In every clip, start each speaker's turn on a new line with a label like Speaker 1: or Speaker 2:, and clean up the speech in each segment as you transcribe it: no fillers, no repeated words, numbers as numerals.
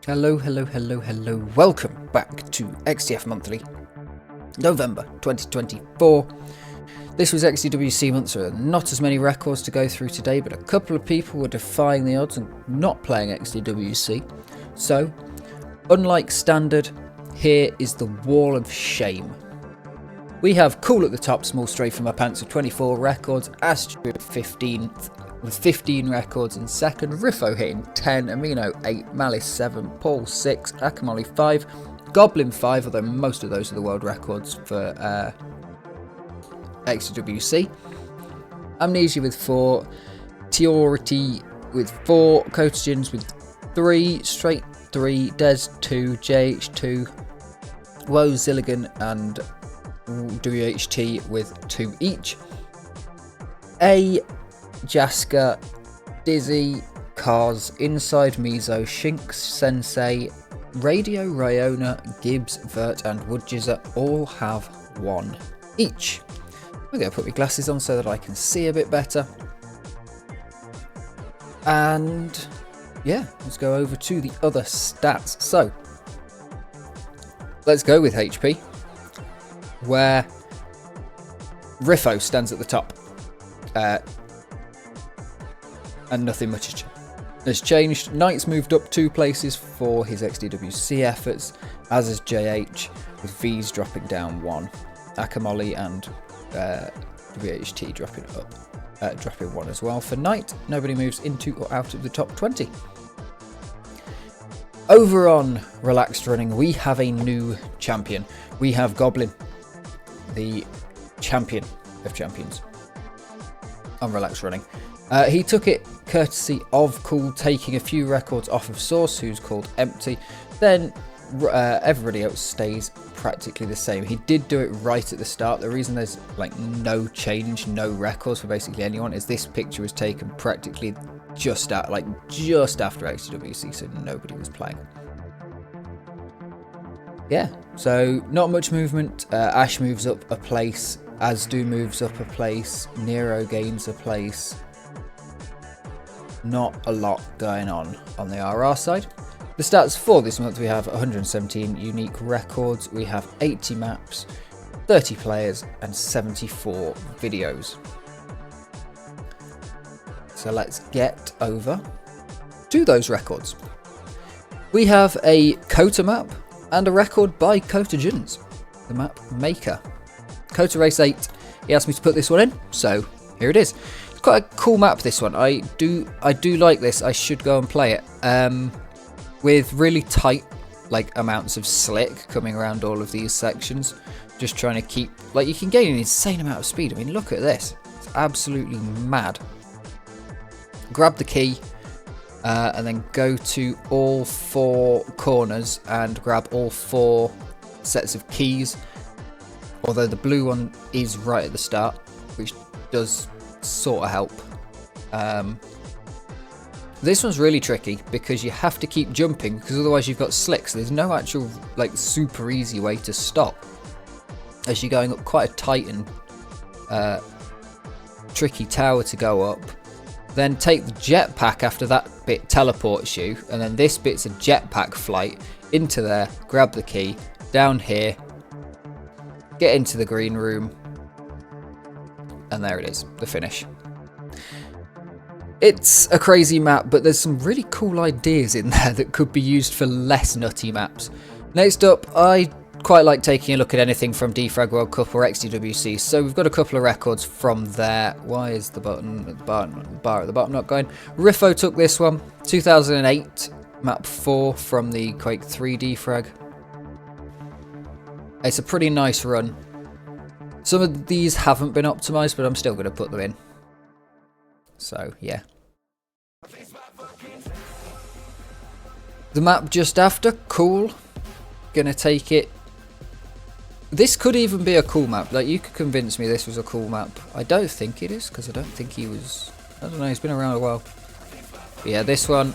Speaker 1: Hello, welcome back to XDF Monthly, November 2024. This was XDWC month, so not as many records to go through today, but a couple of people were defying the odds and not playing XDWC. So, unlike standard, here is the wall of shame. We have Kool at the top, small stray from my pants with 24 records, Astrid 15th with 15 records in second, Riffo hitting 10, Amino 8, Malice 7, Paul 6, Akamoli 5, Goblin 5, although most of those are the world records for XDWC, Amnesia with 4, Tiority with 4, Kotagens with 3, Straight 3, Des 2, JH2, Woe Zilligan and WHT with 2 each, A, Jaska, Dizzy, Cars, Inside Mizo, Shinx, Sensei, Radio, Ryona, Gibbs, Vert and Woodjizzer all have 1 each. I'm going to put my glasses on so that I can see a bit better. And yeah, let's go over to the other stats. So, let's go with HP, where Riffo stands at the top. And nothing much has changed. Knight's moved up 2 places for his XDWC efforts, as is JH, with V's dropping down 1. Akamoli and WHT dropping 1 as well. For Knight, nobody moves into or out of the top 20. Over on Relaxed Running, we have a new champion. We have Goblin, the champion of champions on Relaxed Running. He took it courtesy of Kool taking a few records off of Source, who's called Empty. Then everybody else stays practically the same. He did do it right at the start. The reason there's like no change, no records for basically anyone, is this picture was taken practically just after XDWC, so nobody was playing. Yeah, so not much movement. Ash moves up a place, Asdu moves up a place, Nero gains a place. Not a lot going on the RR side. The stats for this month: we have 117 unique records, we have 80 maps, 30 players and 74 videos. So let's get over to those records. We have a Kota map and a record by Kotagens, the map maker. Kota Race 8, he asked me to put this one in, so here it is. Quite a cool map, this one. I do like this. I should go and play it. With really tight amounts of slick coming around all of these sections. Just trying to keep, you can gain an insane amount of speed. I mean, look at this. It's absolutely mad. Grab the key and then go to all 4 corners and grab all 4 sets of keys. Although the blue one is right at the start, which does sort of help. This one's really tricky because you have to keep jumping, because otherwise you've got slicks. There's no actual super easy way to stop, as you're going up quite a tight and tricky tower to go up. Then take the jetpack after that bit teleports you, and then this bit's a jetpack flight into there, grab the key, down here, get into the green room, and there it is, the finish. It's a crazy map, but there's some really cool ideas in there that could be used for less nutty maps. Next up, I quite like taking a look at anything from DeFrag World Cup or XDWC, so we've got a couple of records from there. Why is the bar at the bottom not going? Riffo took this one, 2008, map 4 from the Quake 3 DeFrag. It's a pretty nice run. Some of these haven't been optimised, but I'm still going to put them in. So, yeah. The map just after, Kool. Gonna take it. This could even be a cool map. You could convince me this was a cool map. I don't think it is, because I don't think he was... I don't know, he's been around a while. But yeah, this one,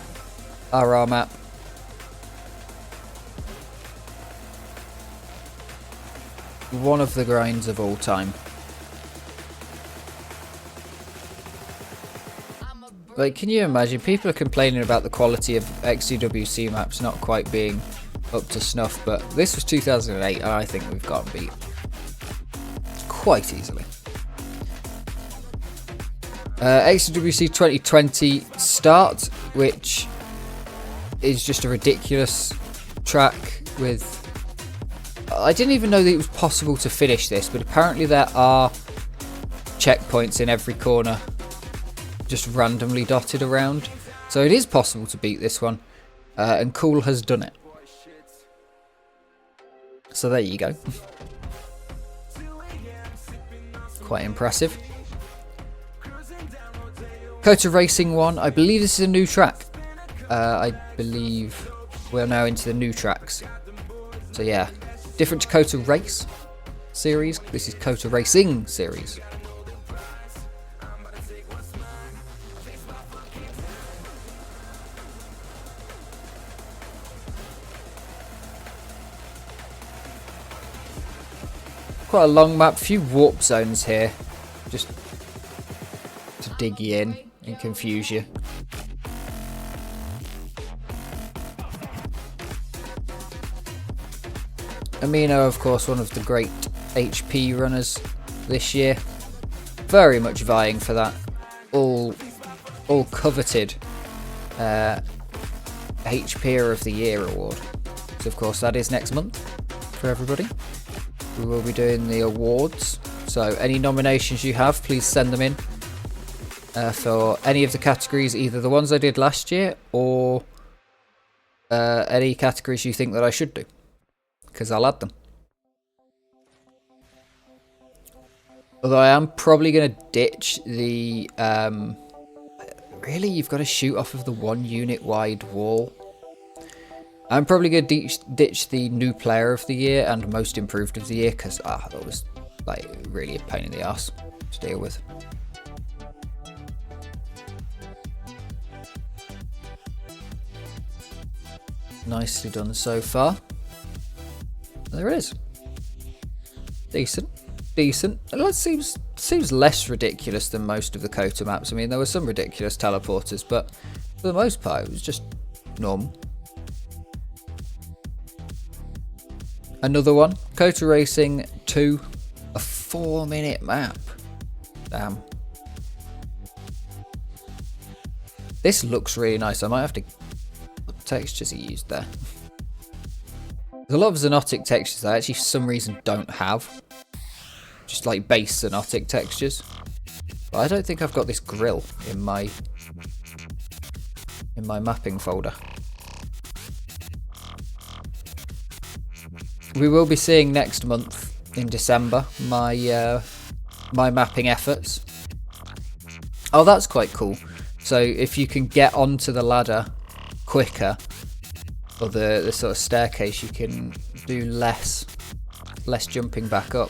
Speaker 1: RR map. One of the grinds of all time. Like, can you imagine? People are complaining about the quality of XDWC maps not quite being up to snuff, but this was 2008 and I think we've gotten beat quite easily. XDWC 2020 start, which is just a ridiculous track with... I didn't even know that it was possible to finish this, but apparently there are checkpoints in every corner just randomly dotted around. So it is possible to beat this one, and Kool has done it. So there you go. Quite impressive. Kota Racing 1, I believe this is a new track. I believe we're now into the new tracks. So yeah, different to Kota Race series, this is Kota Racing series. Quite a long map, few warp zones here, just to dig you in and confuse you. Amino, of course, one of the great HP runners this year, very much vying for that all coveted HPer of the Year award. So of course that is next month for everybody. We will be doing the awards, so any nominations you have, please send them in for any of the categories, either the ones I did last year or any categories you think that I should do, because I'll add them. Although I am probably going to ditch the... really, you've got to shoot off of the 1 unit wide wall. I'm probably going to ditch the new player of the year and most improved of the year, because that was like really a pain in the ass to deal with. Nicely done so far. There it is. Decent. It seems less ridiculous than most of the Kota maps. I mean, there were some ridiculous teleporters, but for the most part, it was just normal. Another one, Kota Racing 2, a 4-minute map. Damn. This looks really nice. I might have to... What textures he used there? There's a lot of Xonotic textures I actually for some reason don't have. Just like base Xonotic textures. But I don't think I've got this grill in my mapping folder. We will be seeing next month in December my my mapping efforts. Oh, that's quite cool. So if you can get onto the ladder quicker, or the sort of staircase, you can do less jumping back up.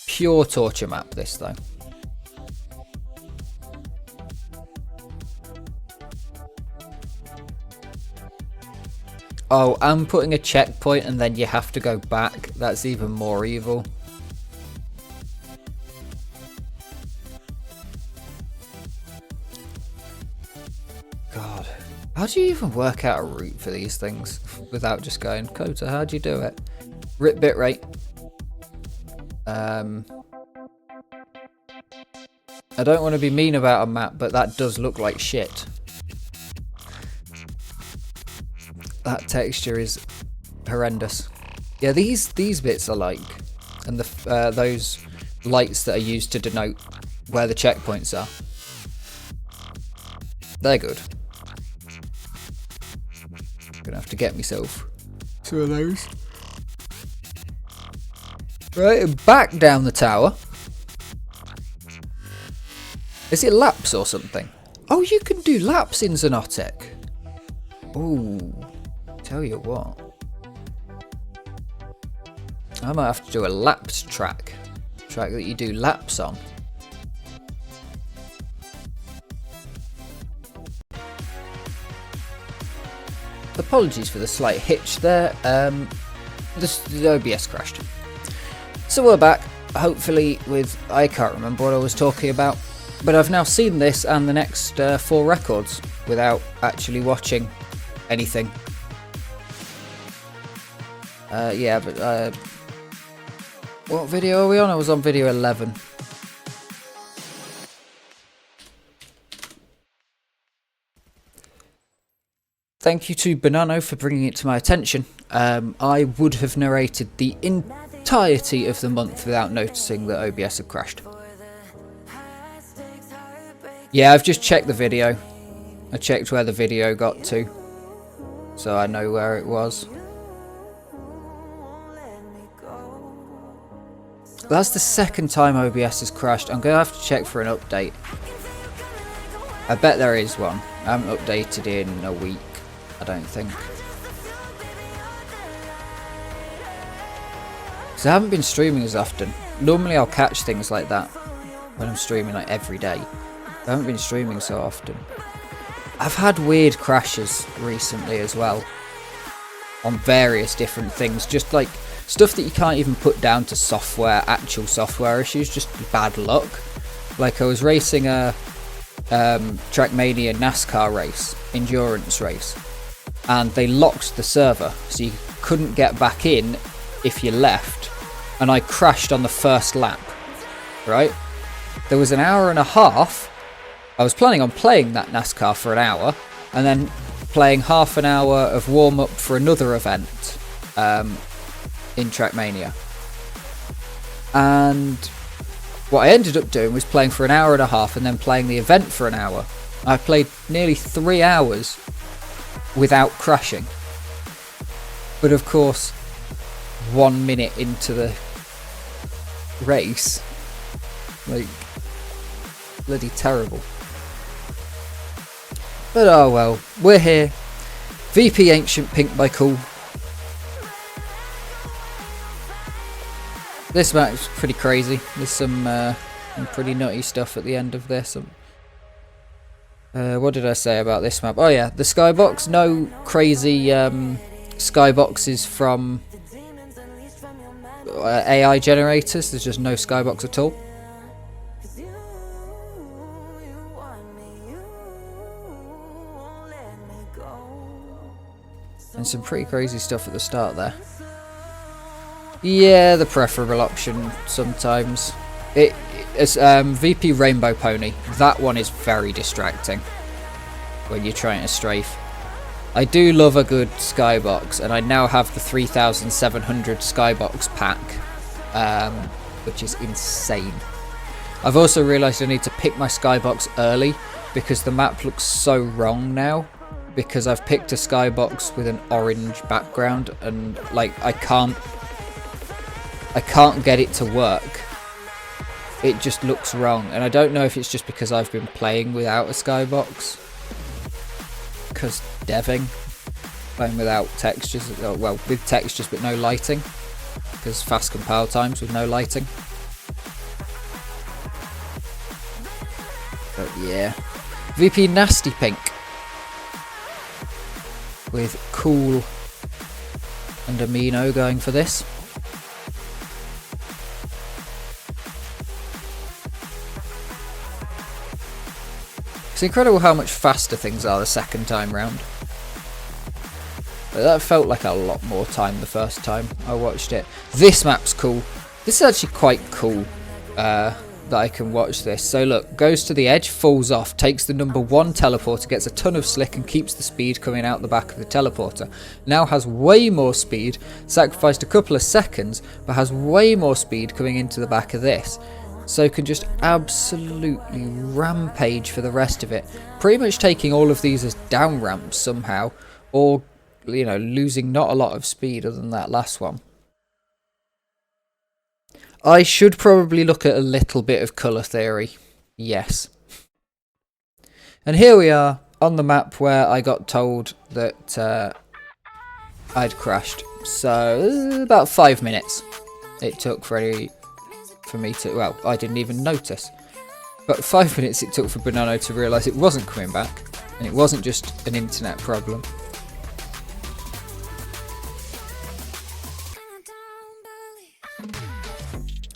Speaker 1: Pure torture map this though. Oh, I'm putting a checkpoint and then you have to go back. That's even more evil. God. How do you even work out a route for these things without just going, Kota, how do you do it? Rip bitrate. I don't want to be mean about a map, but that does look like shit. That texture is horrendous. Yeah, these bits I like, and the those lights that are used to denote where the checkpoints are. They're good. Gonna have to get myself two of those. Right, and back down the tower. Is it laps or something? Oh, you can do laps in Xonotic. Ooh. Tell you what, I might have to do a laps track that you do laps on. Apologies for the slight hitch there, the OBS crashed. So we're back, hopefully with, I can't remember what I was talking about, But I've now seen this and the next 4 records without actually watching anything. Yeah, but what video are we on? I was on video 11. Thank you to Banano for bringing it to my attention. I would have narrated the entirety of the month without noticing that OBS had crashed. Yeah, I've just checked the video. I checked where the video got to, so I know where it was. That's the second time OBS has crashed. I'm going to have to check for an update. I bet there is one. I haven't updated in a week, I don't think. Because I haven't been streaming as often. Normally I'll catch things like that when I'm streaming like every day. I haven't been streaming so often. I've had weird crashes recently as well. On various different things. Just like stuff that you can't even put down to software, actual software issues. Just bad luck. Like I was racing a Trackmania NASCAR race. Endurance race. And they locked the server. So you couldn't get back in if you left. And I crashed on the first lap. Right? There was an hour and a half. I was planning on playing that NASCAR for an hour, and then playing half an hour of warm-up for another event in Trackmania. And what I ended up doing was playing for an hour and a half and then playing the event for an hour. I played nearly 3 hours without crashing. But of course, 1 minute into the race, like, bloody terrible. But oh well, we're here. VP Ancient Pink by Kool. This map's pretty crazy. There's some pretty nutty stuff at the end of this. What did I say about this map? Oh yeah, the skybox. No crazy skyboxes from AI generators. There's just no skybox at all. And some pretty crazy stuff at the start there. Yeah, the preferable option sometimes. It's VP Rainbow Pony. That one is very distracting when you're trying to strafe. I do love a good skybox, and I now have the 3700 skybox pack, which is insane. I've also realised I need to pick my skybox early because the map looks so wrong now. Because I've picked a skybox with an orange background, and like I can't get it to work. It just looks wrong, and I don't know if it's just because I've been playing without a skybox. Because deving, playing without textures, well, with textures but no lighting. Because fast compile times with no lighting. But yeah, VP Nasty Pink. With Kool and Amino going for this. It's incredible how much faster things are the second time round. But that felt like a lot more time the first time I watched it. This map's cool. This is actually quite cool that I can watch this. So look, goes to the edge, falls off, takes the number 1 teleporter, gets a ton of slick and keeps the speed coming out the back of the teleporter. Now has way more speed, sacrificed a couple of seconds, but has way more speed coming into the back of this. So can just absolutely rampage for the rest of it. Pretty much taking all of these as down ramps somehow, or, you know, losing not a lot of speed other than that last one. I should probably look at a little bit of colour theory. Yes. And here we are on the map where I got told that I'd crashed. So about 5 minutes it took for me to, well, I didn't even notice. But 5 minutes it took for Banano to realise it wasn't coming back. And it wasn't just an internet problem.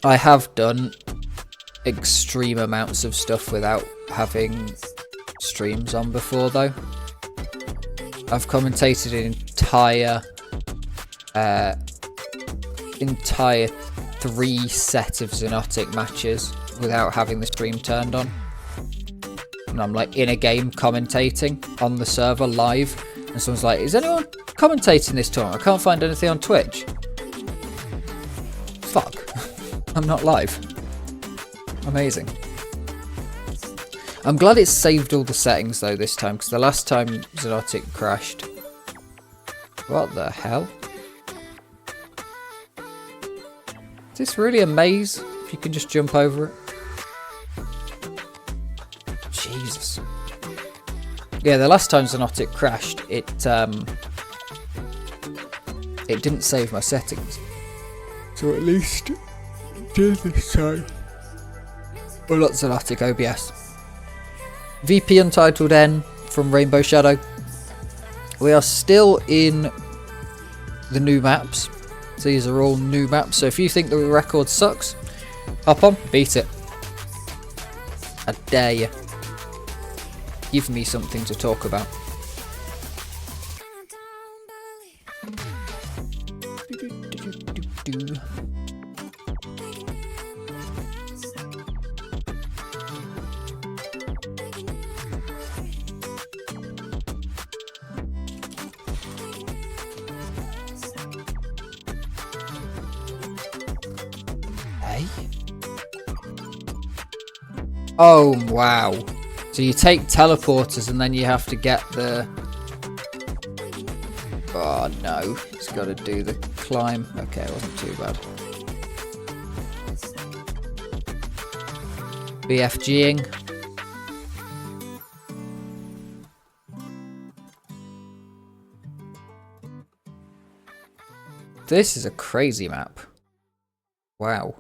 Speaker 1: I have done extreme amounts of stuff without having streams on before though. I've commentated an entire 3 set of Xonotic matches without having the stream turned on. And I'm like in a game commentating on the server live, and someone's like, is anyone commentating this tournament? I can't find anything on Twitch. Fuck. I'm not live. Amazing. I'm glad it's saved all the settings though this time, because the last time Xonotic crashed. What the hell? Is this really a maze? If you can just jump over it? Jesus. Yeah, the last time Xonotic crashed, it didn't save my settings. So at least it did this time. Well, not Xonotic, OBS. VP Untitled N from Rainbow Shadow. We are still in the new maps. So these are all new maps. So if you think the record sucks, hop on, beat it. I dare you. Give me something to talk about. Hey? Oh, wow. So you take teleporters and then you have to get the... Oh no, it's got to do the climb. Okay, it wasn't too bad. BFGing. This is a crazy map. Wow.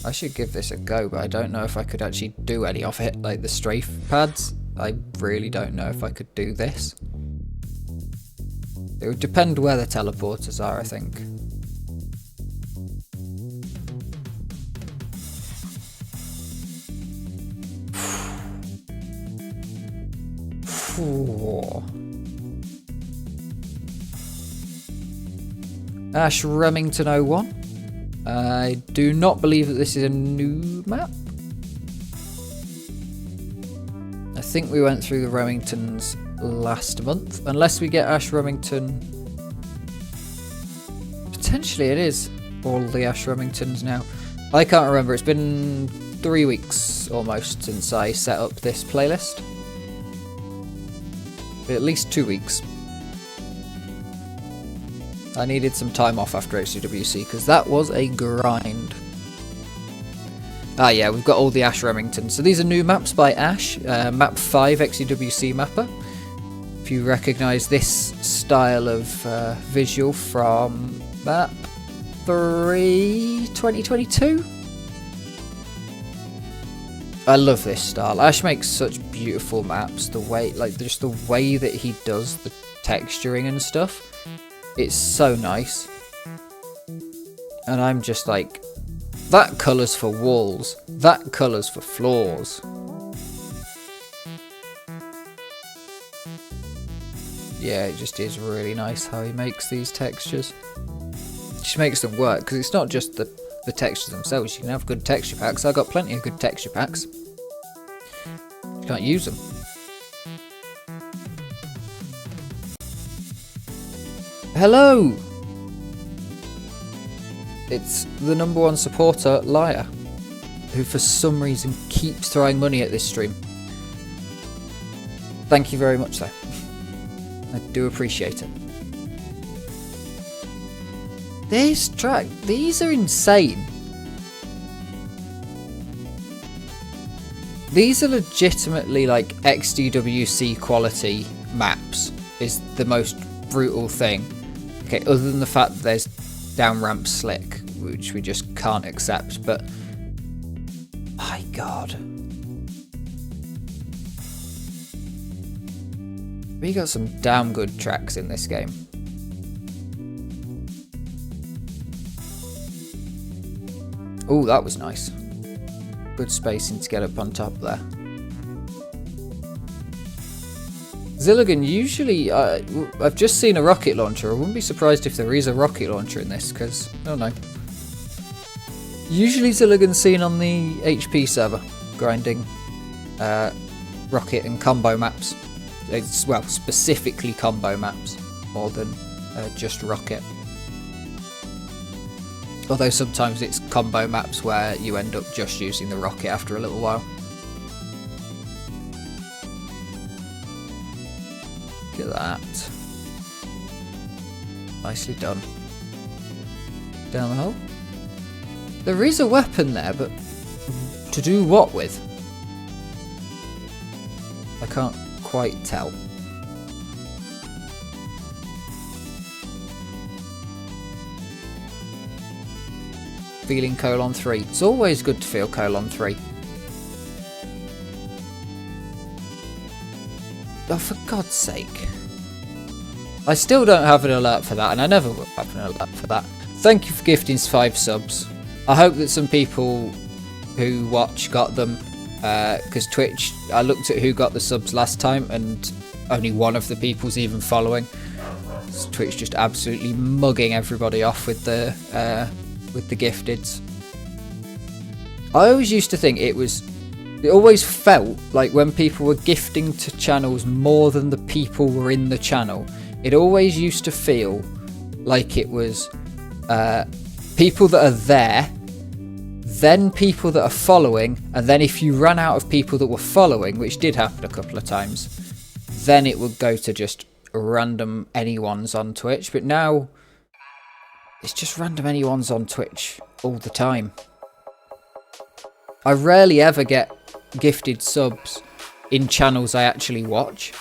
Speaker 1: I should give this a go, but I don't know if I could actually do any of it, like the strafe pads. I really don't know if I could do this. It would depend where the teleporters are, I think. Ash Remington 01. I do not believe that this is a new map. I think we went through the Remingtons last month. Unless we get Ash Remington... Potentially it is all the Ash Remingtons now. I can't remember. It's been 3 weeks almost since I set up this playlist. At least 2 weeks. I needed some time off after XDWC because that was a grind. Ah yeah, we've got all the Ash Remington. So these are new maps by Ash. Map 5 XDWC mapper. If you recognise this style of visual from map 3 2022. I love this style. Ash makes such beautiful maps. The way, like, just the way that he does the texturing and stuff. It's so nice. And I'm just like, that colour's for walls. That colour's for floors. Yeah, it just is really nice how he makes these textures. It just makes them work, because it's not just the textures themselves. You can have good texture packs. I've got plenty of good texture packs. You can't use them. Hello! It's the #1 supporter, Liar, who for some reason keeps throwing money at this stream. Thank you very much though. I do appreciate it. This track, these are insane. These are legitimately like XDWC quality maps, is the most brutal thing. Okay, other than the fact that there's down ramp slick, which we just can't accept, but my god. We got some damn good tracks in this game. Oh, that was nice. Good spacing to get up on top there. Zilligan, usually, I've just seen a rocket launcher. I wouldn't be surprised if there is a rocket launcher in this, because, I don't know. Usually Zilligan's seen on the HP server, grinding rocket and combo maps. Well, specifically combo maps, more than just rocket. Although sometimes it's combo maps where you end up just using the rocket after a little while. Look at that. Nicely done. Down the hole. There is a weapon there, but to do what with? I can't quite tell. Feeling colon 3. It's always good to feel colon 3. Oh, for God's sake. I still don't have an alert for that, and I never will have an alert for that. Thank you for gifting 5 subs. I hope that some people who watch got them, because Twitch, I looked at who got the subs last time, and only one of the people's even following. So Twitch just absolutely mugging everybody off with the gifteds. I always used to think it always felt like when people were gifting to channels more than the people were in the channel, it always used to feel like it was people that are there, then people that are following, and then if you ran out of people that were following, which did happen a couple of times, then it would go to just random anyone's on Twitch. But now it's just random anyone's on Twitch all the time. I rarely ever get gifted subs in channels I actually watch.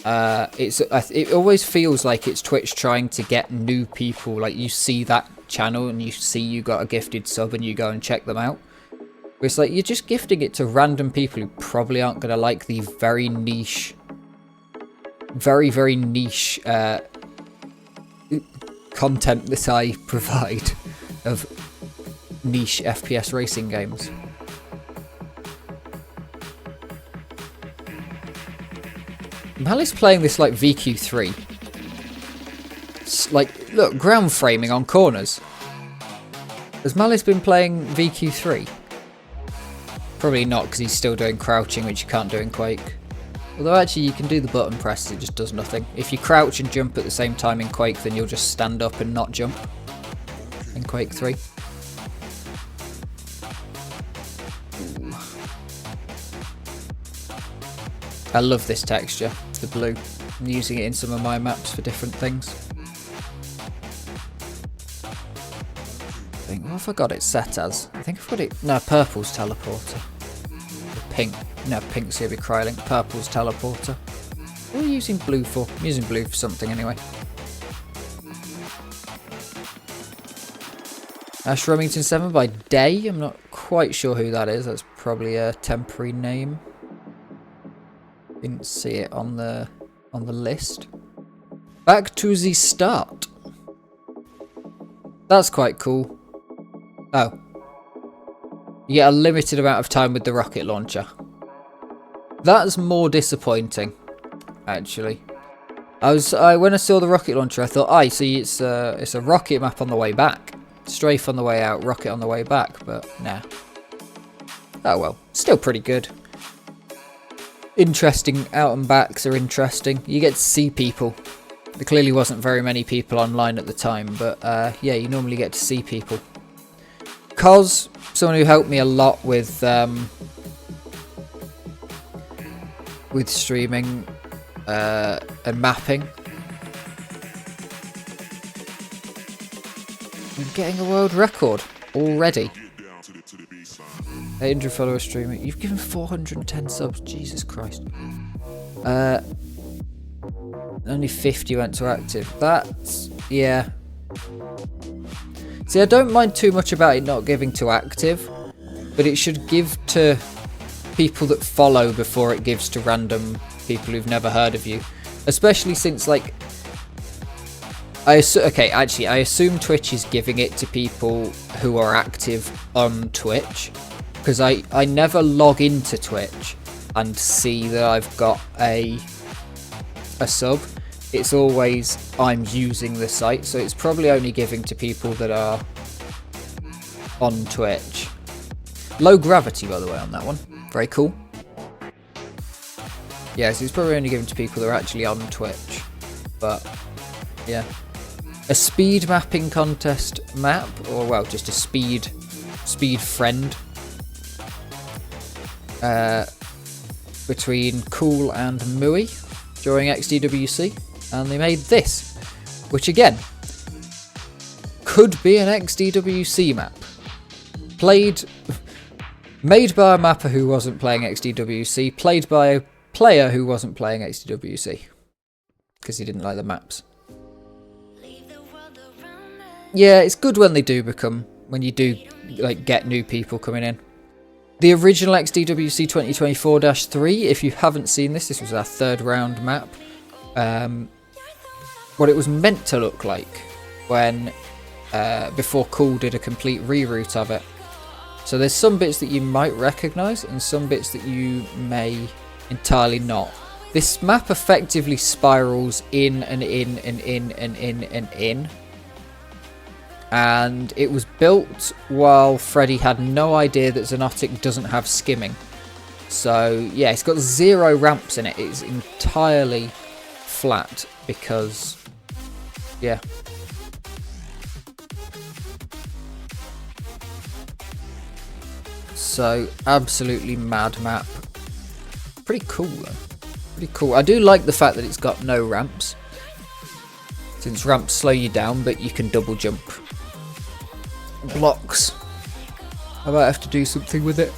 Speaker 1: It always feels like it's Twitch trying to get new people. Like, you see that channel and you see you got a gifted sub and you go and check them out. It's like you're just gifting it to random people who probably aren't going to like the very niche, very niche content that I provide of niche FPS racing games. Malice playing this like VQ3. It's like, look, ground framing on corners. Has Malice been playing VQ3? Probably not, because he's still doing crouching, which you can't do in Quake. Although actually you can do the button presses, it just does nothing. If you crouch and jump at the same time in Quake, then you'll just stand up and not jump in Quake 3. Ooh. I love this texture, the blue. I'm using it in some of my maps for different things. What have I got it set as? I think I've got it... No, purple's teleporter. Pink. No, pink's going to be Krylink. Purple's teleporter. What are you using blue for? I'm using blue for something anyway. Ash Remington 7 by Day. I'm not quite sure who that is. That's probably a temporary name. Didn't see it on the list. Back to the start. That's quite cool. Oh. You get a limited amount of time with the rocket launcher. That's more disappointing, actually. When I saw the rocket launcher, I thought, I see it's a rocket map on the way back. Strafe on the way out, rocket on the way back, but nah. Oh well, still pretty good. Interesting, out and backs are interesting. You get to see people. There clearly wasn't very many people online at the time, but yeah, you normally get to see people. Cos, someone who helped me a lot with streaming and mapping. I'm getting a world record already. 800 follower streamer. You've given 410 subs. Jesus Christ. Only 50 went to active. That's... yeah. See, I don't mind too much about it not giving to active, but it should give to people that follow before it gives to random people who've never heard of you. Especially since, like... I assume Twitch is giving it to people who are active on Twitch. because I never log into Twitch and see that I've got a sub. It's always I'm using the site, so it's probably only giving to people that are on Twitch. Low gravity, by the way, on that one. Very cool. Yeah, so it's probably only given to people that are actually on Twitch. But, yeah. A speed mapping contest map, or well, just a speed friend. Between Kool and Mui during XDWC. And they made this. Which, again, could be an XDWC map. Made by a mapper who wasn't playing XDWC, played by a player who wasn't playing XDWC. Because he didn't like the maps. Yeah, it's good when they do when you do like get new people coming in. The original XDWC 2024-3, if you haven't seen this was our 3rd round map. What it was meant to look like when before Kool did a complete reroute of it. So there's some bits that you might recognise and some bits that you may entirely not. This map effectively spirals in and in and in and in and in. And it was built while Freddy had no idea that Xonotic doesn't have skimming. So yeah, it's got 0 ramps in it. It's entirely flat because, yeah. So absolutely mad map. Pretty cool though. Pretty cool. I do like the fact that it's got no ramps. Since ramps slow you down, but you can double jump blocks. I might have to do something with it.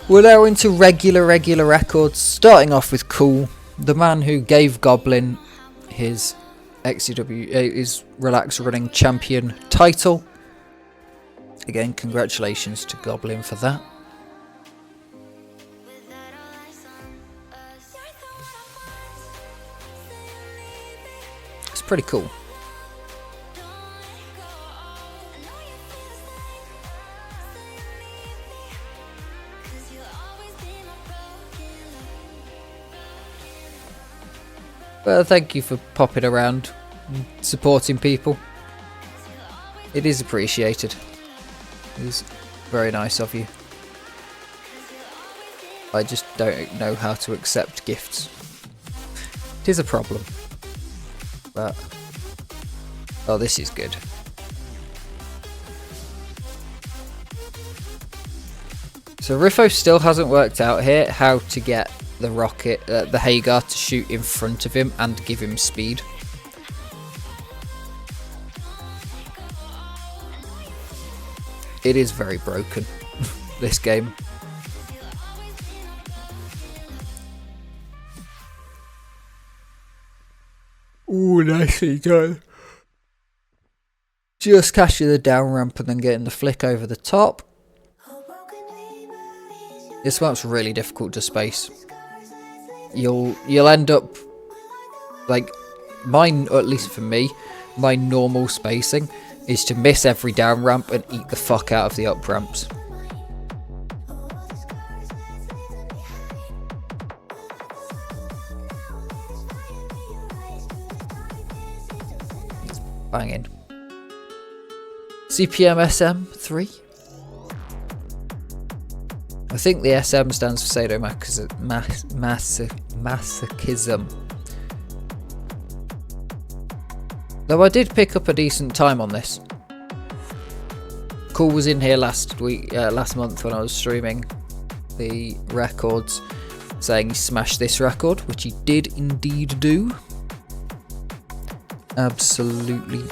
Speaker 1: We're now into regular records, starting off with Kool, the man who gave Goblin his his Relax Running Champion title. Again, congratulations to Goblin for that. It's pretty cool. Well, thank you for popping around and supporting people. It is appreciated. It is very nice of you. I just don't know how to accept gifts. It is a problem. But, oh, this is good. So Riffo still hasn't worked out here how to get the rocket, the Hagar to shoot in front of him and give him speed. It is very broken, this game. Ooh, nicely done. Just catching the down ramp and then getting the flick over the top. This map's really difficult to space. You'll end up like mine, or at least for me, my normal spacing is to miss every down ramp and eat the fuck out of the up ramps. It's banging. CPM SM3. I think the SM stands for sadomasochism. Though I did pick up a decent time on this. Kool was in here last month when I was streaming the records, saying he smashed this record, which he did indeed do. Absolutely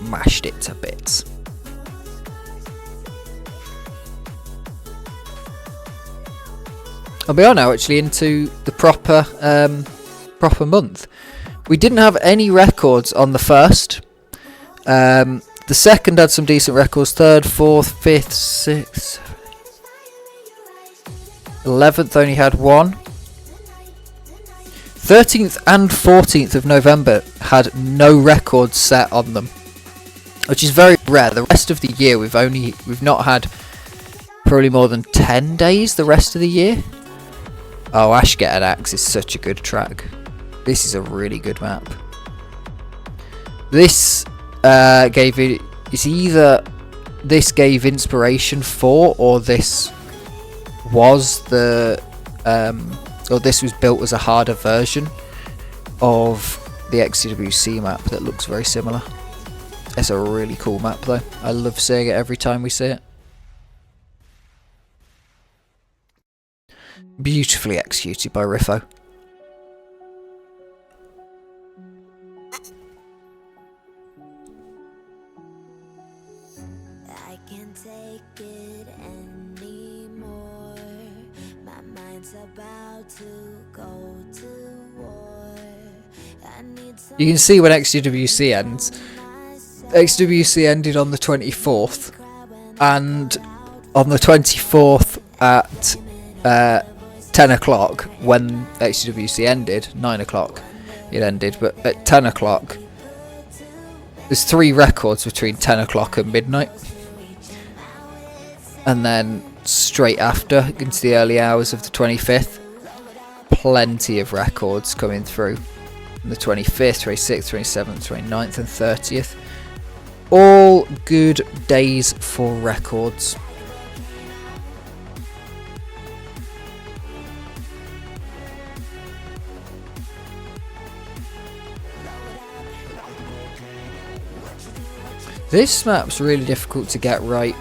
Speaker 1: mashed it to bits. We are now actually into the proper month. We didn't have any records on the first. The second had some decent records. 3rd, 4th, 5th, 6th, 11th only had one. 13th and 14th of November had no records set on them, which is very rare. The rest of the year we've not had probably more than 10 days the rest of the year. Oh, Ash Get an Axe is such a good track. This is a really good map. This gave it, it's either this gave inspiration for, or this was the or this was built as a harder version of the XDWC map that looks very similar. It's a really cool map though. I love seeing it every time we see it. Beautifully executed by Riffo.
Speaker 2: I can't take it anymore. My mind's about to go to war. I need
Speaker 1: You can see when XDWC ends. XDWC ended on the 24th, and on the 24th at 10 o'clock, when XDWC ended, 9 o'clock it ended, but at 10 o'clock, there's 3 records between 10 o'clock and midnight. And then straight after, into the early hours of the 25th, plenty of records coming through. On the 25th, 26th, 27th, 29th and 30th. All good days for records. This map's really difficult to get right.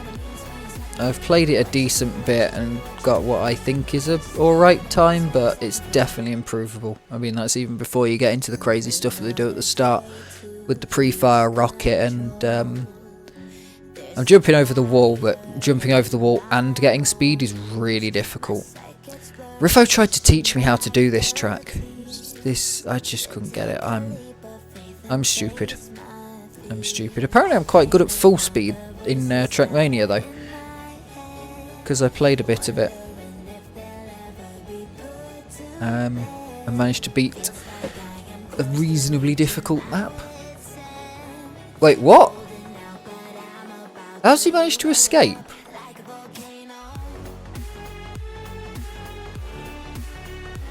Speaker 1: I've played it a decent bit and got what I think is a alright time, but it's definitely improvable. I mean, that's even before you get into the crazy stuff that they do at the start with the pre-fire rocket and I'm jumping over the wall, but jumping over the wall and getting speed is really difficult. Riffo tried to teach me how to do this track. I just couldn't get it. I'm stupid. I'm stupid. Apparently I'm quite good at full speed in Trackmania though, because I played a bit of it. I managed to beat a reasonably difficult map. Wait, what? How's he managed to escape?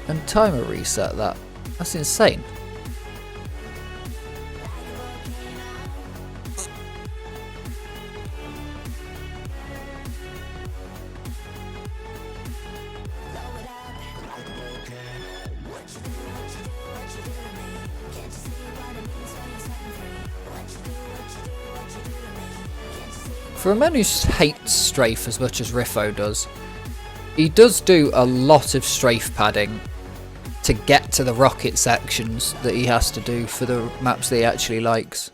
Speaker 1: And timer reset that. That's insane. For a man who hates strafe as much as Riffo does, he does do a lot of strafe padding to get to the rocket sections that he has to do for the maps that he actually likes.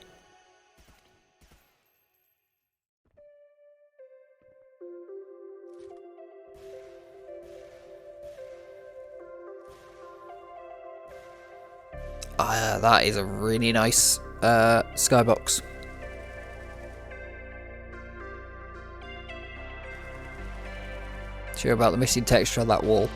Speaker 1: That is a really nice skybox. Sure about the missing texture on that wall.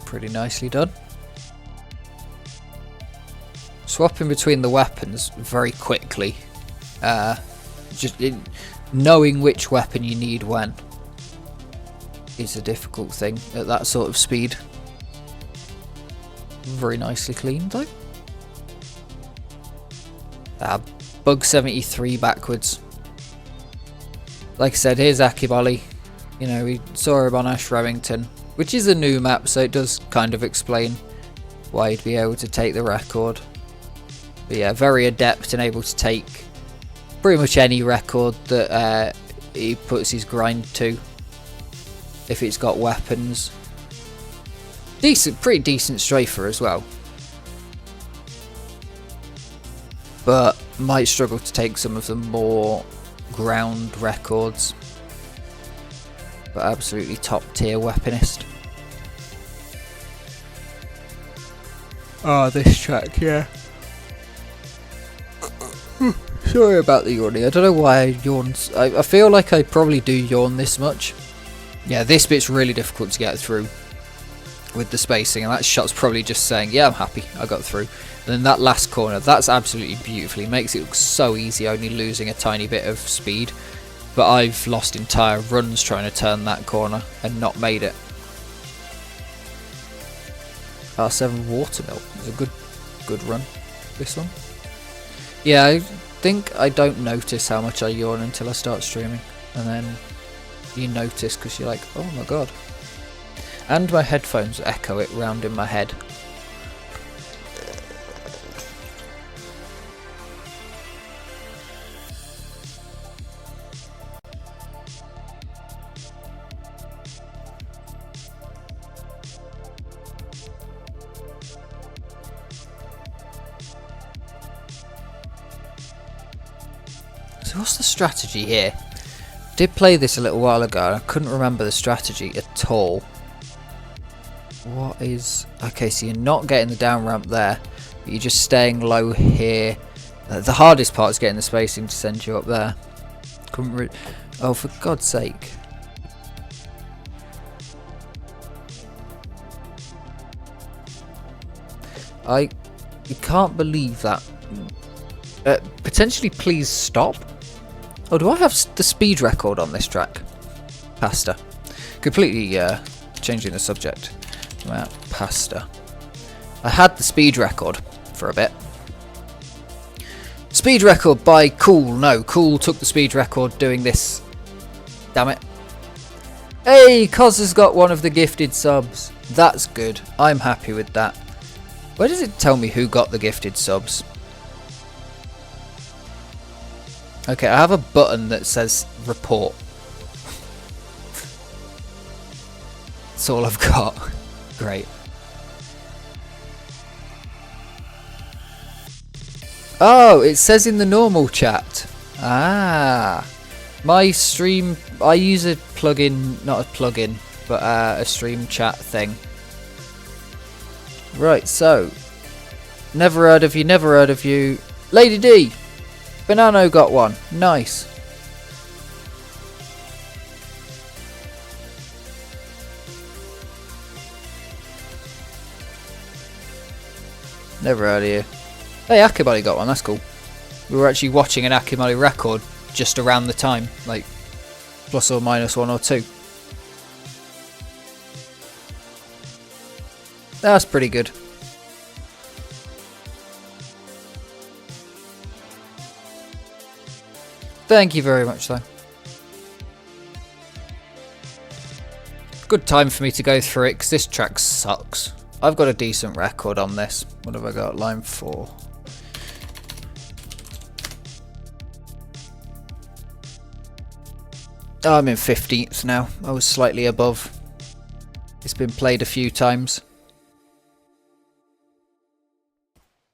Speaker 1: Pretty nicely done. Swapping between the weapons very quickly. Knowing which weapon you need when is a difficult thing at that sort of speed. Very nicely cleaned though. Bug 73 backwards. Like I said, here's Akibali. You know, we saw him on Ash Remington, which is a new map, so it does kind of explain why he'd be able to take the record. But yeah, very adept and able to take pretty much any record that he puts his grind to, if it's got weapons. Pretty decent strafer as well, but might struggle to take some of the more ground records. But absolutely top tier weaponist. Oh, this track, yeah. Sorry about the yawning. I don't know why I yawn. I feel like I probably do yawn this much. Yeah, this bit's really difficult to get through with the spacing, and that shot's probably just saying, yeah, I'm happy, I got through. And then that last corner, that's absolutely beautiful. It makes it look so easy, only losing a tiny bit of speed. But I've lost entire runs trying to turn that corner and not made it. R7 Watermill is a good run, this one. Yeah, I think I don't notice how much I yawn until I start streaming, and then you notice because you're like, oh my god. And my headphones echo it round in my head. So what's the strategy here? I did play this a little while ago and I couldn't remember the strategy at all. What is... Okay, so you're not getting the down ramp there, but you're just staying low here. The hardest part is getting the spacing to send you up there. Oh, for God's sake. You can't believe that. Potentially please stop. Oh, do I have the speed record on this track? Pasta. Completely changing the subject. Pasta. I had the speed record for a bit. Speed record by Kool. No, Kool took the speed record doing this. Damn it. Hey, Koz has got one of the gifted subs. That's good. I'm happy with that. Where does it tell me who got the gifted subs? Okay, I have a button that says report. That's all I've got. Great. Oh, it says in the normal chat. Ah. My stream... I use a plugin, not a plugin, but a stream chat thing. Right, so. Never heard of you, never heard of you. Lady D! Banano got one. Nice. Never heard of you. Hey, Akimali got one. That's cool. We were actually watching an Akimali record just around the time. Like, plus or minus 1 or 2. That's pretty good. Thank you very much, though. Good time for me to go through it, because this track sucks. I've got a decent record on this. What have I got? Line 4. Oh, I'm in 15th now. I was slightly above. It's been played a few times.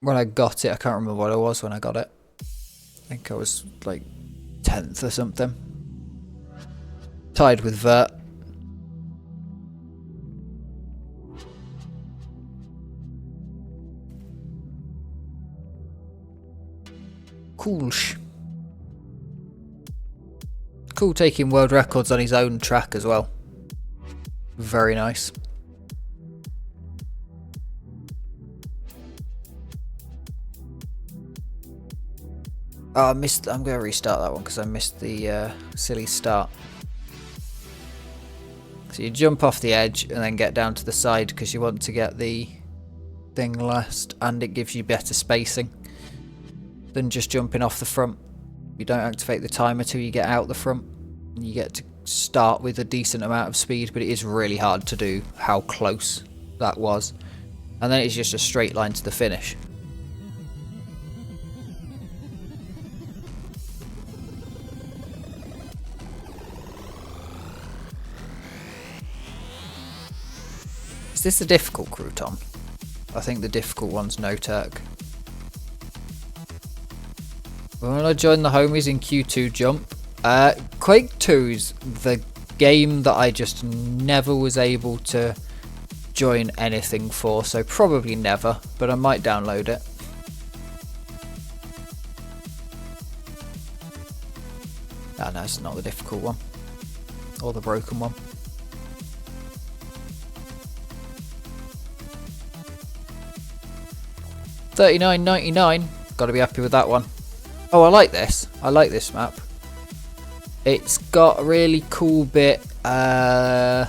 Speaker 1: When I got it, I can't remember what I was when I got it. I think I was like 10th or something. Tied with Vert. Kool. Kool taking world records on his own track as well. Very nice. Oh, I missed. I'm going to restart that one because I missed the silly start. So you jump off the edge and then get down to the side because you want to get the thing last, and it gives you better spacing than just jumping off the front. You don't activate the timer till you get out the front. You get to start with a decent amount of speed, but it is really hard to do how close that was. And then it's just a straight line to the finish. Is this the difficult crouton? I think the difficult one's no Turk. When I joined the homies in Q2 Jump, Quake 2's the game that I just never was able to join anything for, so probably never, but I might download it. Ah, no, it's not the difficult one. Or the broken one. $39.99. Gotta be happy with that one. Oh, I like this. I like this map. It's got a really cool bit. Yeah,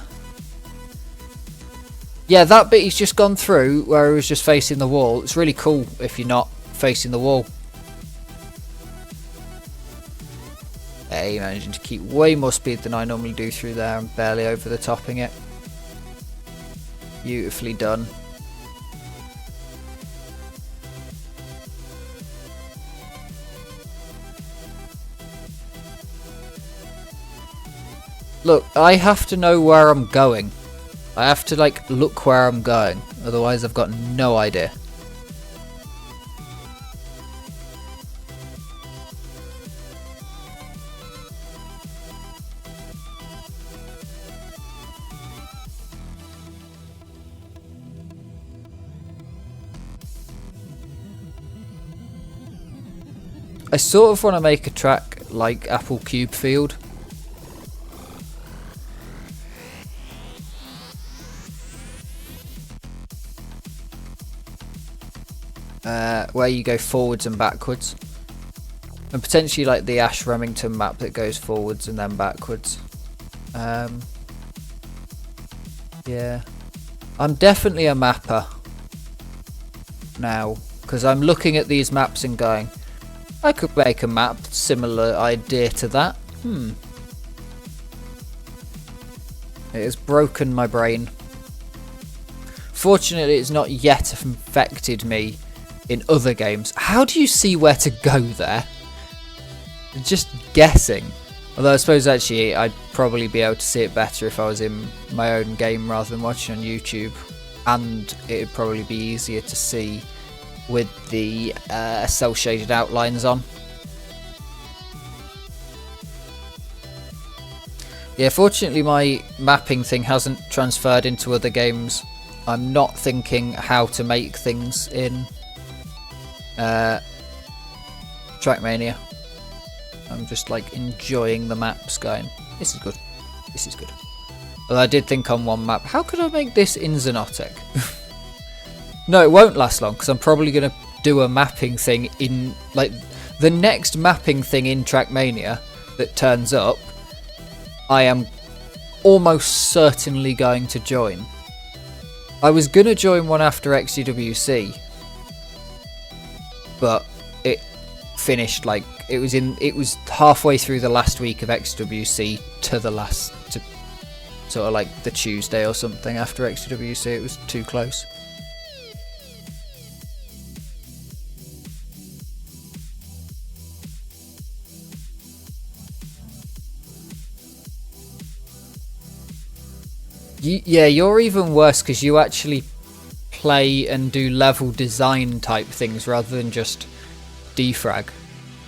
Speaker 1: that bit he's just gone through where he was just facing the wall. It's really cool if you're not facing the wall. Hey, managing to keep way more speed than I normally do through there and barely over the topping it. Beautifully done. Look, I have to know where I'm going. I have to like look where I'm going, otherwise I've got no idea. I sort of want to make a track like Apple Cube Field. Where you go forwards and backwards. And potentially like the Ash Remington map that goes forwards and then backwards. Yeah. I'm definitely a mapper now, because I'm looking at these maps and going, I could make a map similar idea to that. It has broken my brain. Fortunately, it's not yet affected me in other games. How do you see where to go there? Just guessing. Although I suppose actually I'd probably be able to see it better if I was in my own game rather than watching on YouTube. And it'd probably be easier to see with the cel shaded outlines on. Yeah, fortunately my mapping thing hasn't transferred into other games. I'm not thinking how to make things in Trackmania. I'm just like enjoying the maps, going, this is good, this is good. Although I did think on one map, how could I make this in Xonotic? No, it won't last long, because I'm probably going to do a mapping thing in, like, the next mapping thing in Trackmania that turns up, I am almost certainly going to join. I was going to join one after XDWC, but it finished like it was halfway through the last week of XWC to sort of like the Tuesday or something after XWC. It was too close. Yeah, you're even worse because you actually play and do level design type things rather than just DeFrag.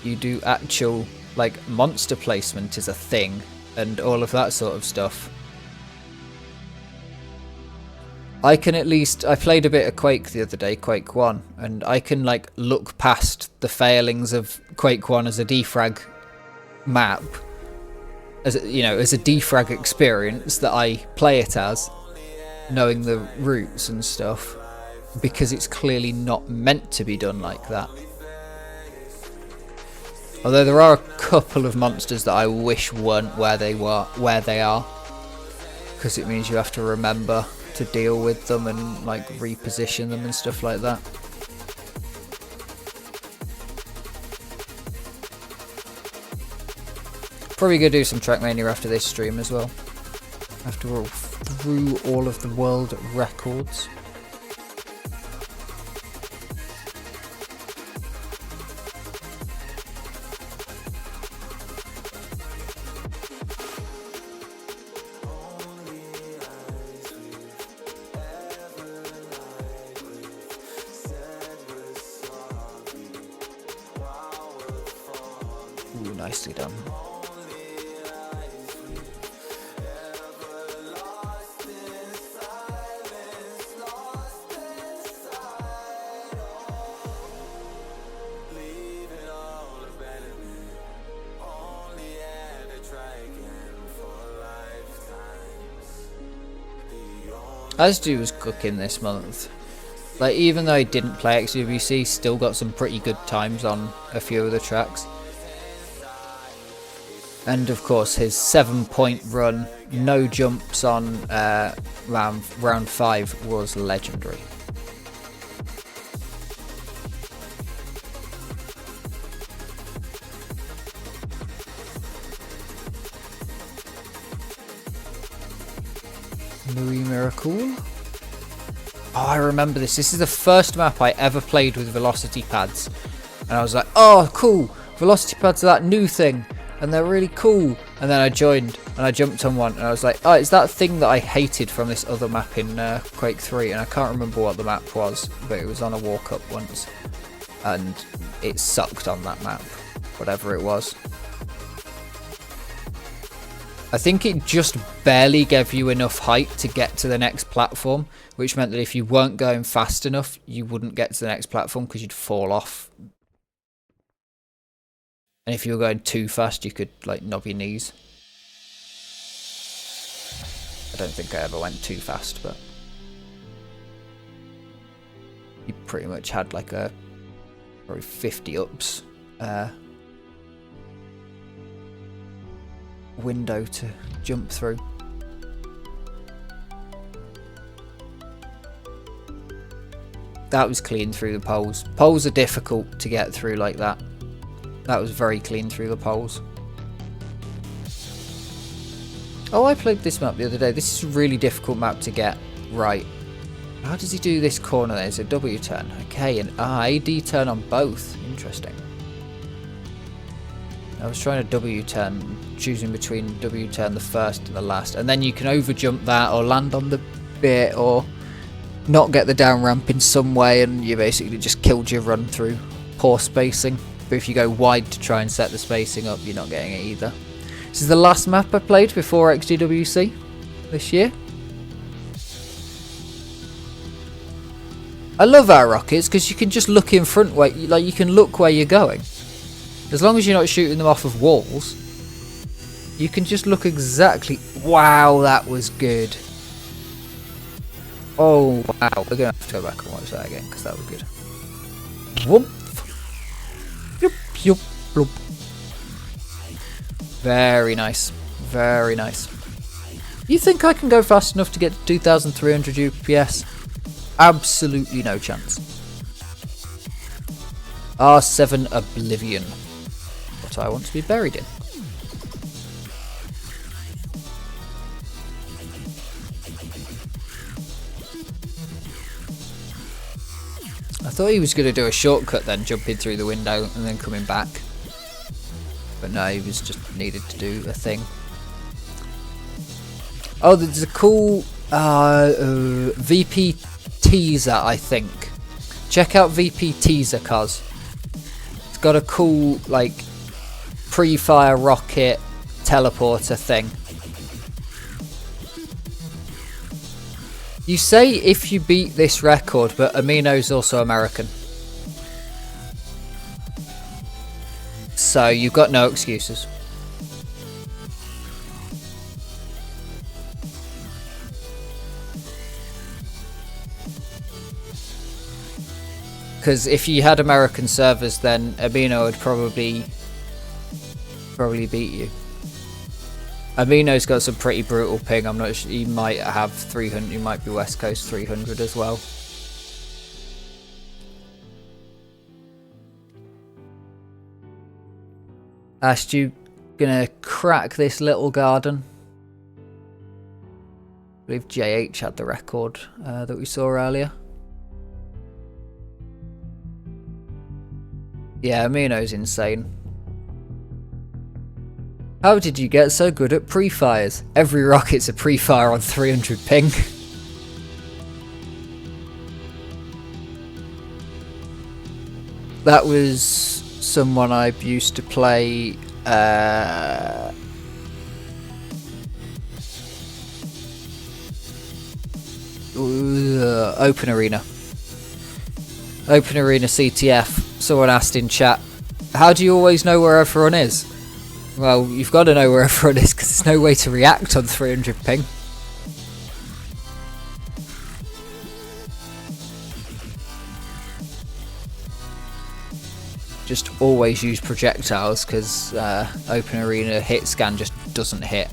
Speaker 1: You do actual, like, monster placement is a thing and all of that sort of stuff. I can at least, I played a bit of Quake the other day, Quake 1, and I can like look past the failings of Quake 1 as a DeFrag map, as you know, as a DeFrag experience that I play it as, knowing the routes and stuff, because it's clearly not meant to be done like that. Although there are a couple of monsters that I wish weren't where they are, because it means you have to remember to deal with them and like reposition them and stuff like that. Probably gonna do some Trackmania after this stream as well. After all, through all of the world records. Ooh, nicely done. XD was cooking this month. Like, even though he didn't play XDWC, still got some pretty good times on a few of the tracks. And of course his 7-point run, no jumps on round 5 was legendary. Kool. Oh, I remember this. This is the first map I ever played with velocity pads. And I was like, oh, cool. Velocity pads are that new thing. And they're really cool. And then I joined and I jumped on one. And I was like, oh, it's that thing that I hated from this other map in Quake 3. And I can't remember what the map was. But it was on a walk-up once. And it sucked on that map. Whatever it was. I think it just barely gave you enough height to get to the next platform, which meant that if you weren't going fast enough, you wouldn't get to the next platform because you'd fall off. And if you were going too fast, you could like knob your knees. I don't think I ever went too fast, but you pretty much had like a probably 50 ups window to jump through. That was clean through the poles. Poles are difficult to get through like that. That was very clean through the poles. Oh, I played this map the other day. This is a really difficult map to get right. How does he do this corner? There's a W turn. Okay, an AD turn on both. Interesting. I was trying to W turn, choosing between W turn the first and the last, and then you can over jump that or land on the bit or not get the down ramp in some way, and you basically just killed your run through poor spacing. But if you go wide to try and set the spacing up, you're not getting it either. This is the last map I played before XDWC this year. I love our rockets because you can just look in front, like you can look where you're going. As long as you're not shooting them off of walls, you can just look exactly... Wow, that was good. Oh, wow. We're going to have to go back and watch that again, because that was good. Whoop. Yup, yup, bloop. Very nice. Very nice. You think I can go fast enough to get to 2,300 UPS? Absolutely no chance. R7 Oblivion. What I want to be buried in. I thought he was going to do a shortcut then, jumping through the window and then coming back. But no, he was just needed to do a thing. Oh, there's a cool VP teaser, I think. Check out VP teaser, cuz. It's got a cool, like, pre-fire rocket teleporter thing. You say if you beat this record, but Amino's also American. So you've got no excuses. Because if you had American servers, then Amino would probably beat you. Amino's got some pretty brutal ping. I'm not sure. He might have 300. He might be West Coast 300 as well. Asked you gonna crack this little garden. I believe JH had the record that we saw earlier. Yeah, Amino's insane. How did you get so good at pre-fires? Every rocket's a pre-fire on 300 ping. That was someone I used to play Open Arena. Open Arena CTF. Someone asked in chat, how do you always know where everyone is? Well, you've got to know where everyone is because there's no way to react on 300 ping. just always use projectiles because open arena hit scan just doesn't hit.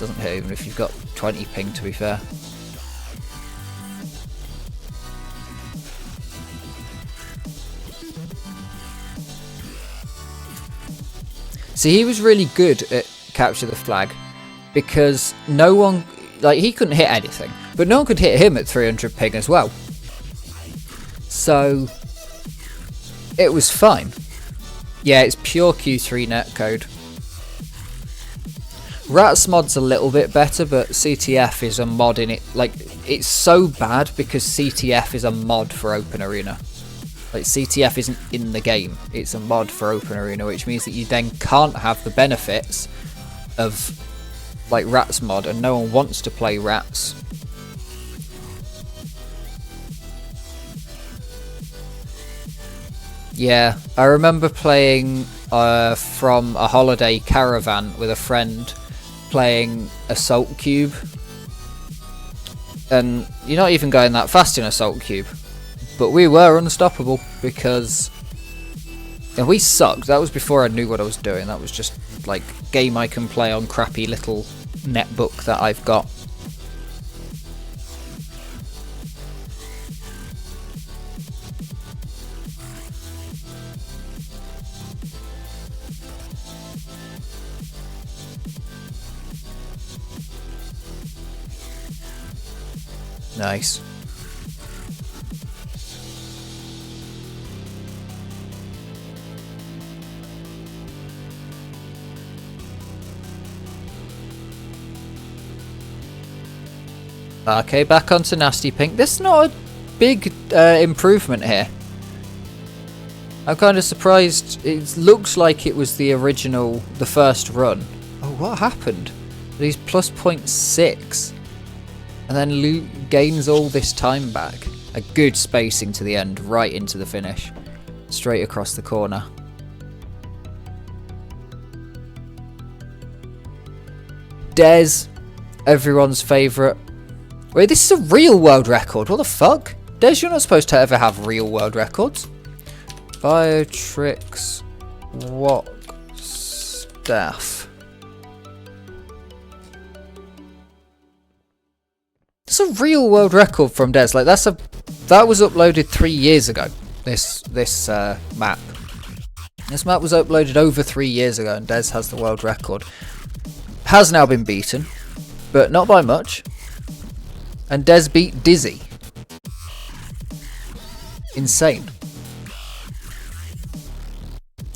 Speaker 1: Doesn't hit even if you've got 20 ping, to be fair. See, he was really good at capture the flag because no one, like, he couldn't hit anything, but no one could hit him at 300 ping as well. So it was fine. Yeah, it's pure Q3 netcode. Rats mod's a little bit better, but CTF is a mod in it. Like, it's so bad because CTF is a mod for Open Arena. Like, CTF isn't in the game, it's a mod for Open Arena, which means that you then can't have the benefits of, like, Rats mod, and no one wants to play Rats. Yeah, I remember playing from a holiday caravan with a friend, playing Assault Cube, and you're not even going that fast in Assault Cube. But we were unstoppable because, and we sucked. That was before I knew what I was doing. That was just like game I can play on crappy little netbook that I've got. Nice. Okay, back onto Nasty Pink. This is not a big improvement here. I'm kind of surprised. It looks like it was the original, the first run. Oh, what happened? He's plus 0.6. And then gains all this time back. A good spacing to the end, right into the finish. Straight across the corner. Dez, everyone's favourite. Wait, this is a real world record. What the fuck? Dez, you're not supposed to ever have real world records. Biotrix Walk Staff. It's a real world record from Dez. Like, that was uploaded 3 years ago. This map. This map was uploaded over 3 years ago, and Dez has the world record. Has now been beaten, but not by much. And Dez beat Dizzy. Insane.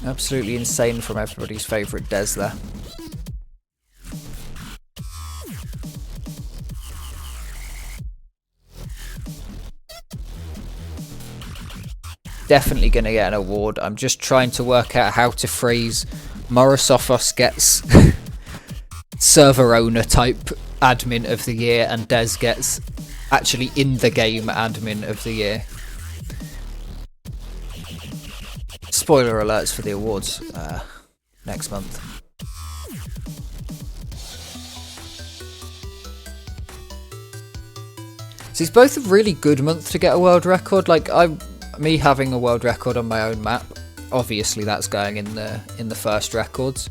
Speaker 1: Absolutely insane from everybody's favourite Dez there. Definitely going to get an award. I'm just trying to work out how to phrase Morosopos gets server owner type admin of the year, and Dez gets actually in the game admin of the year. Spoiler alerts for the awards next month. So it's both a really good month to get a world record. Like, me having a world record on my own map, obviously that's going in the first records.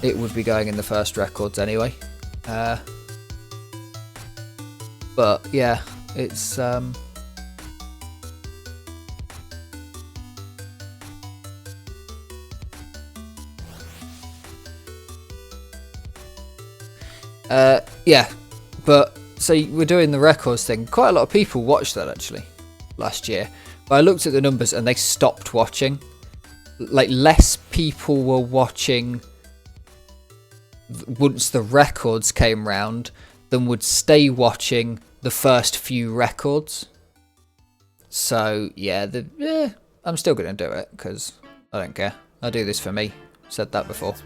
Speaker 1: It would be going in the first records anyway. But yeah, it's yeah, but so we're doing the records thing. Quite a lot of people watched that actually last year, but I looked at the numbers and they stopped watching. Like, less people were watching once the records came round than would stay watching the first few records. So yeah, I'm still gonna do it because I don't care. I do this for me. Said that before.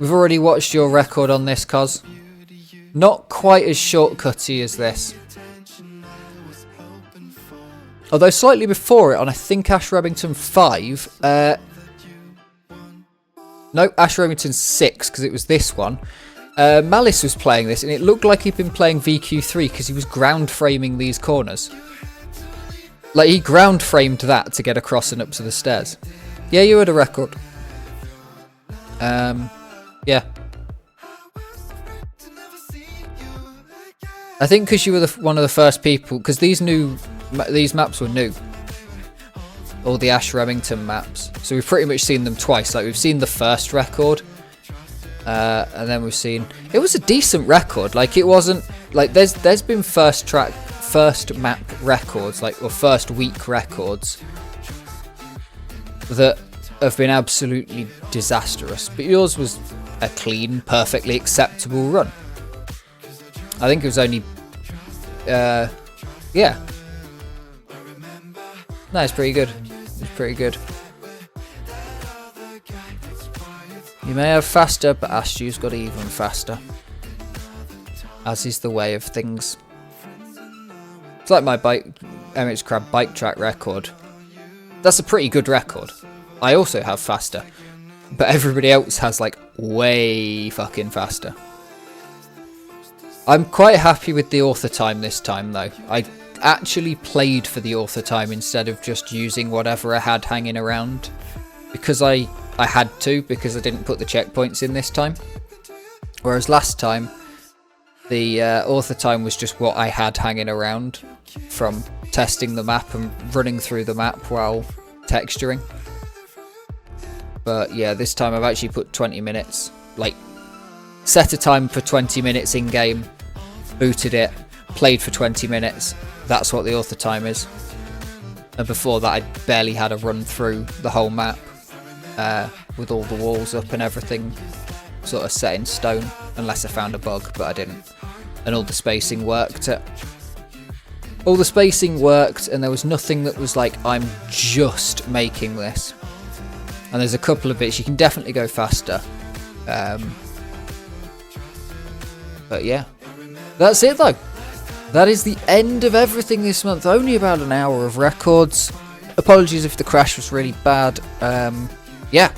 Speaker 1: We've already watched your record on this, Cos. Not quite as shortcutty as this. Although slightly before it on, I think, Ash Remington 5. No, Ash Remington 6, because it was this one. Malice was playing this, and it looked like he'd been playing VQ3 because he was ground framing these corners. Like, he ground framed that to get across and up to the stairs. Yeah, you had a record. Yeah. I think because you were one of the first people, because these maps were new. All the Ash Remington maps. So we've pretty much seen them twice. Like, we've seen the first record. And then we've seen... It was a decent record. Like, it wasn't... Like, there's been first map records, like, or first week records that have been absolutely disastrous. But yours was a clean, perfectly acceptable run. I think it was only... yeah. No, it's pretty good. It's pretty good. You may have faster, but Astew's got even faster. As is the way of things. It's like my MH Crab bike track record. That's a pretty good record. I also have faster. But everybody else has, like, way fucking faster. I'm quite happy with the author time this time, though. I actually played for the author time instead of just using whatever I had hanging around. Because I had to, because I didn't put the checkpoints in this time. Whereas last time, the author time was just what I had hanging around from testing the map and running through the map while texturing. But yeah, this time I've actually put 20 minutes, like, set a time for 20 minutes in game, booted it, played for 20 minutes. That's what the author time is. And before that, I barely had a run through the whole map with all the walls up and everything sort of set in stone, unless I found a bug, but I didn't. And all the spacing worked. All the spacing worked, and there was nothing that was like, I'm just making this. And there's a couple of bits you can definitely go faster. But yeah, that's it though. That is the end of everything this month. Only about an hour of records. Apologies if the crash was really bad. Yeah.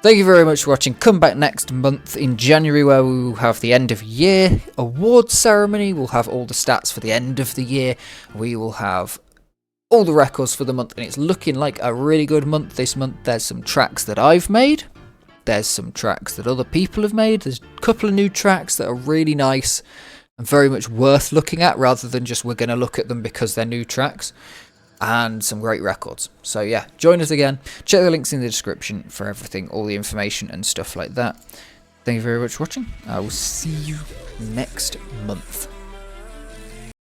Speaker 1: Thank you very much for watching. Come back next month in January, where we will have the end of year awards ceremony. We'll have all the stats for the end of the year. We will have all the records for the month, and it's looking like a really good month this month. There's some tracks that I've made. There's some tracks that other people have made. There's a couple of new tracks that are really nice and very much worth looking at, rather than just we're going to look at them because they're new tracks. And some great records. So yeah, join us again. Check the links in the description for everything, all the information and stuff like that. Thank you very much for watching. I will see you next month.